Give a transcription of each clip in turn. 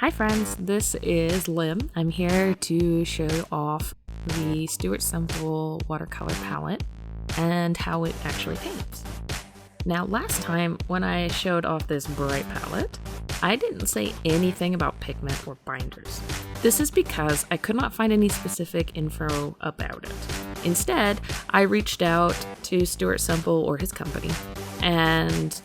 Hi friends, this is Lim. I'm here to show off the Stuart Semple watercolor palette and how it actually paints. Now last time when I showed off this bright palette, I didn't say anything about pigment or binders. This is because I could not find any specific info about it. Instead, I reached out to Stuart Semple or his company and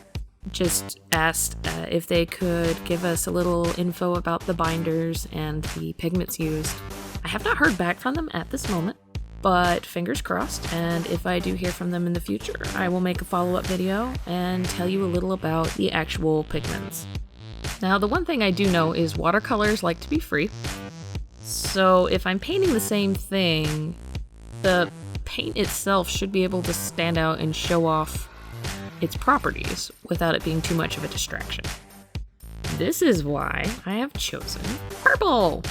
just asked if they could give us a little info about the binders and the pigments used. I have not heard back from them at this moment, but fingers crossed, and if I do hear from them in the future, I will make a follow-up video and tell you a little about the actual pigments. Now, the one thing I do know is watercolors like to be free, so if I'm painting the same thing, the paint itself should be able to stand out and show off its properties without it being too much of a distraction. This is why I have chosen purple.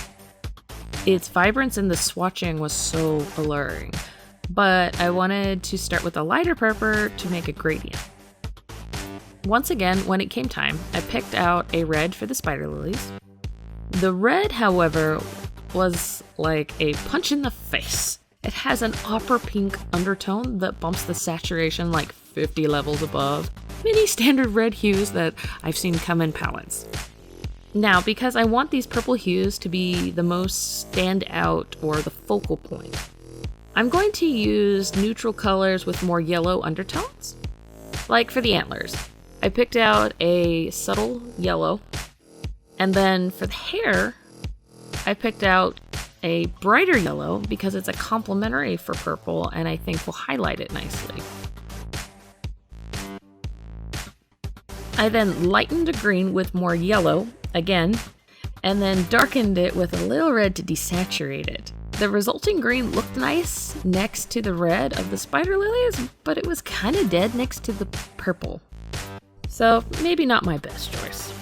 Its vibrance in the swatching was so alluring, but I wanted to start with a lighter purple to make a gradient. Once again, when it came time, I picked out a red for the spider lilies. The red, however, was like a punch in the face. It has an opera pink undertone that bumps the saturation like 50 levels above many standard red hues that I've seen come in palettes. Now, because I want these purple hues to be the most stand out or the focal point, I'm going to use neutral colors with more yellow undertones. Like for the antlers, I picked out a subtle yellow, and then for the hair, I picked out a brighter yellow because it's a complementary for purple and I think will highlight it nicely. I then lightened a green with more yellow, again, and then darkened it with a little red to desaturate it. The resulting green looked nice next to the red of the spider lilies, but it was kind of dead next to the purple. So maybe not my best choice.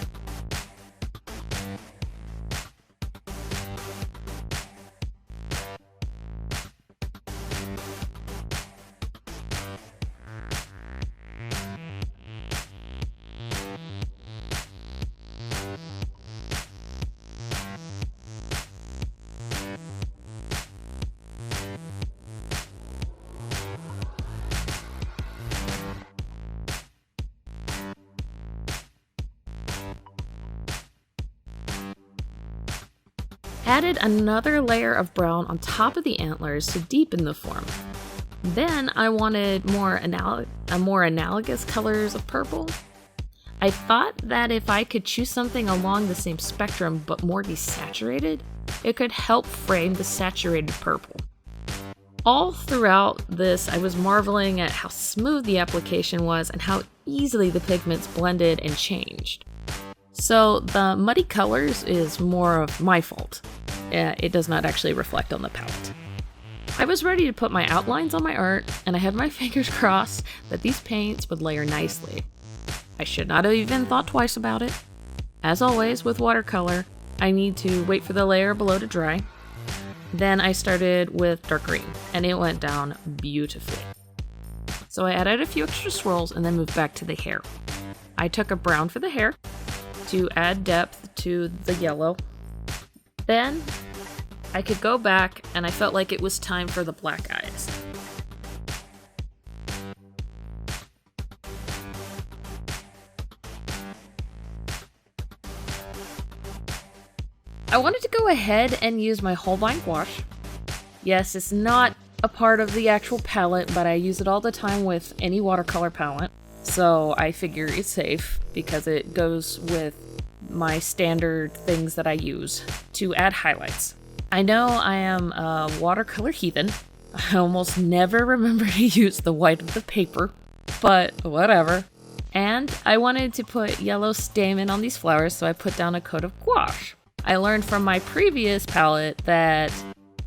Added another layer of brown on top of the antlers to deepen the form. Then I wanted more analogous colors of purple. I thought that if I could choose something along the same spectrum but more desaturated, it could help frame the saturated purple. All throughout this, I was marveling at how smooth the application was and how easily the pigments blended and changed. So the muddy colors is more of my fault. It does not actually reflect on the palette. I was ready to put my outlines on my art, and I had my fingers crossed that these paints would layer nicely. I should not have even thought twice about it. As always with watercolor, I need to wait for the layer below to dry. Then I started with dark green, and it went down beautifully. So I added a few extra swirls and then moved back to the hair. I took a brown for the hair to add depth to the yellow. Then I could go back and I felt like it was time for the black eyes. I wanted to go ahead and use my Holbein gouache. Yes, it's not a part of the actual palette, but I use it all the time with any watercolor palette. So I figure it's safe because it goes with my standard things that I use to add highlights. I know I am a watercolor heathen. I almost never remember to use the white of the paper, but whatever. And I wanted to put yellow stamen on these flowers, so I put down a coat of gouache. I learned from my previous palette that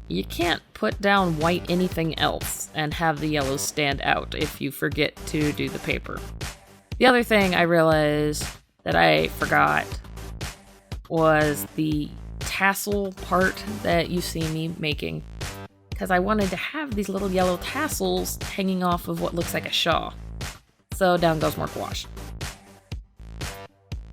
you can't put down white anything else and have the yellow stand out if you forget to do the paper. The other thing I realized that I forgot was the tassel part that you see me making, because I wanted to have these little yellow tassels hanging off of what looks like a shawl. So down goes more gouache.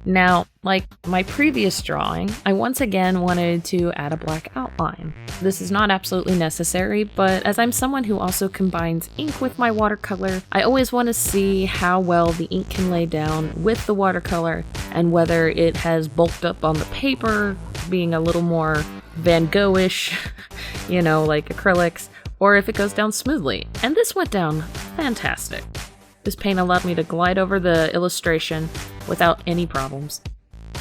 Now, like my previous drawing, I once again wanted to add a black outline. This is not absolutely necessary, but as I'm someone who also combines ink with my watercolor, I always want to see how well the ink can lay down with the watercolor and whether it has bulked up on the paper, being a little more Van Gogh-ish, you know, like acrylics, or if it goes down smoothly. And this went down fantastic. This paint allowed me to glide over the illustration without any problems.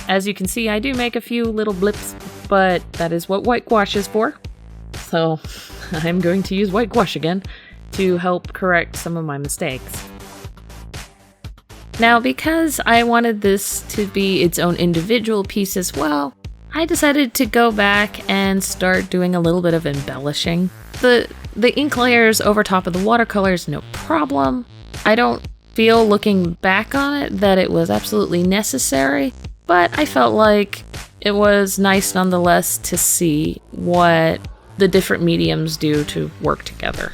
As you can see, I do make a few little blips, but that is what white gouache is for. So I'm going to use white gouache again to help correct some of my mistakes. Now, because I wanted this to be its own individual piece as well, I decided to go back and start doing a little bit of embellishing. The ink layers over top of the watercolors, no problem. I don't feel, looking back on it, that it was absolutely necessary, but I felt like it was nice nonetheless to see what the different mediums do to work together.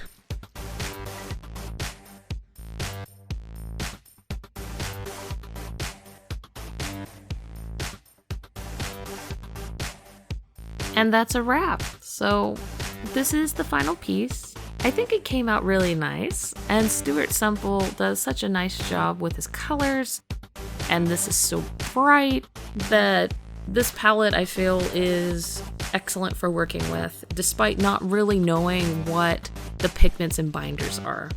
And that's a wrap. So this is the final piece. I think it came out really nice, and Stuart Semple does such a nice job with his colors, and this is so bright that this palette, I feel, is excellent for working with, despite not really knowing what the pigments and binders are.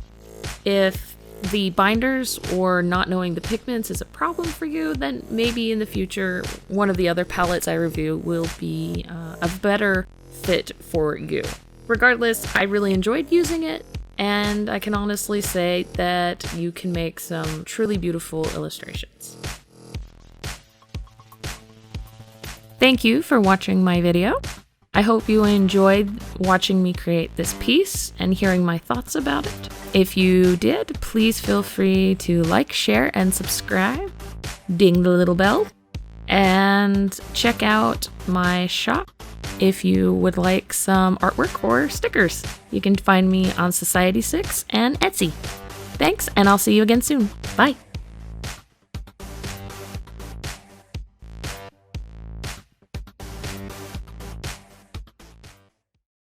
If the binders or not knowing the pigments is a problem for you, then maybe in the future one of the other palettes I review will be a better fit for you. Regardless, I really enjoyed using it, and I can honestly say that you can make some truly beautiful illustrations. Thank you for watching my video. I hope you enjoyed watching me create this piece and hearing my thoughts about it. If you did, please feel free to like, share, and subscribe. Ding the little bell. And check out my shop if you would like some artwork or stickers. You can find me on Society6 and Etsy. Thanks, and I'll see you again soon. Bye.